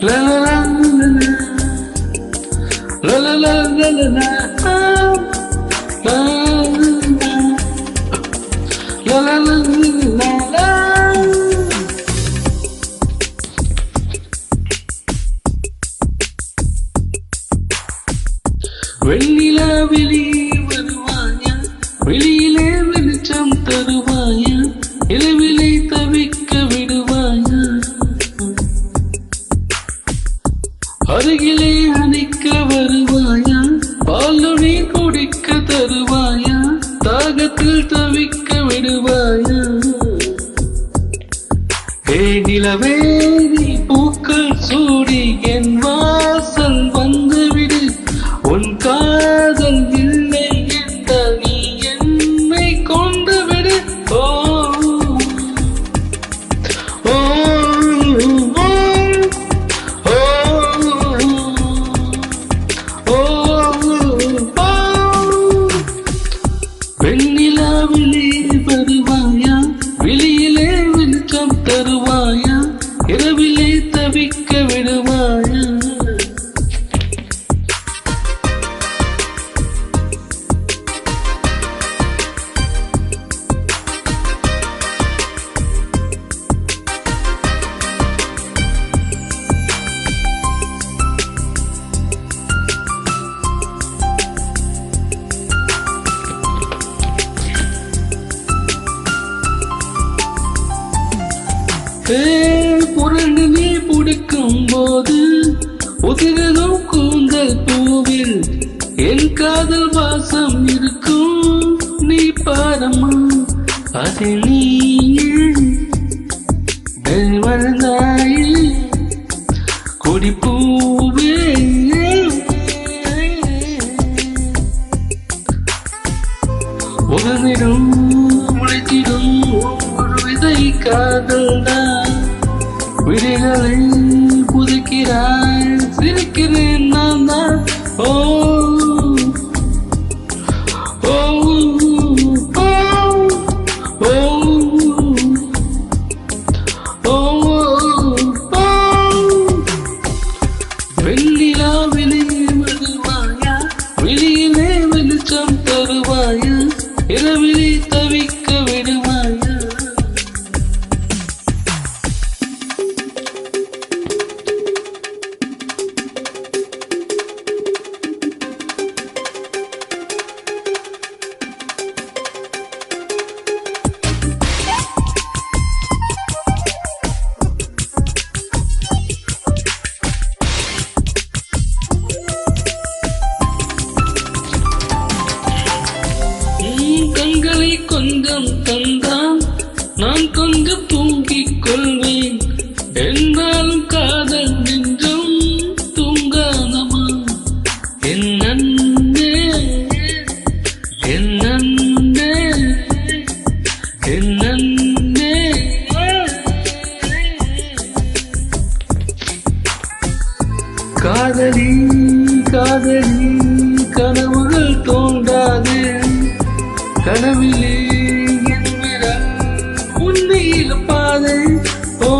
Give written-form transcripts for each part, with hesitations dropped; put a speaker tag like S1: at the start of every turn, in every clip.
S1: La la la la la la la la la la la la la la la. வெண்ணிலா வெளியே வருவாயா, வெளியிலே வெளிச்சம் தருவாயா, இரவிலே தவிக்க விடுவாயா, அருகிலே அணைக்க வருவாயா, பாலுனி குடிக்க தருவாயா, தாகத்தில் தவிக்க விடுவாயா. நிலவே நீ பூக்கள் சூடி என் வாசல் வந்துவிடு, உன் காதல் இல்லை என்றால் நீ என்னை கொண்டு விடு. ஓ ஓ வெண்ணிலாவிலே வருவாயா, வெளியிலே வெளிச்சம் தருவாயா, இரவிலே தவிக்க விடுவாயா. புரண்டு நீ பிடிக்கும் போது உதிரதும் கூந்தல் பூவில் என் காதல் வாசம் இருக்கும். நீ பாரம்மா அது நீயே வளர்ந்தாயே கொடிப்பூவே. உடனிடம் முளைத்திடும் ஒரு விதை காதல்தான், விழிகளை புதைக்கிறாய், சிரிக்கிறேன் நான் தான். ஓ ஓ ஓ ஓ ஓ. வெண்ணிலாவிலே வருவாயா, வெளியிலே வெளிச்சம் தருவாயா, இரவிலே தவிக்க விடுவாயா. கண்களை கொஞ்சம் தந்தான் நான் கொஞ்சம் தூங்கிக் கொள்வேன், என்றாலும் காதல் நெஞ்சம் தூங்காதமா. என் அன்பே என் அன்பே என் அன்பே. காதலி காதலி கனவுகள் தோன்றாது, கனவிலே என் விரல் உன்னை இழுப்பாதே. ஓ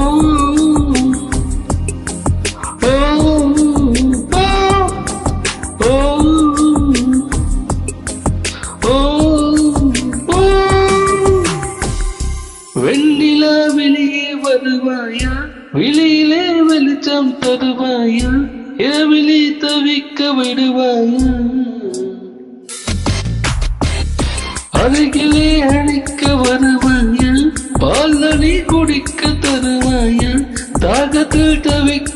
S1: ஓ ஓ ஓ ஓ. வெண்ணிலா வெளியே வருவாயா, வெளியிலே வெளிச்சம் தருவாயா, இரவிலே தவிக்க விடுவாயா, அருகிலே அணைக்க வருவாயா, பாலனி குடிக்க தருவாயா, தாகத்தில் தவிக்க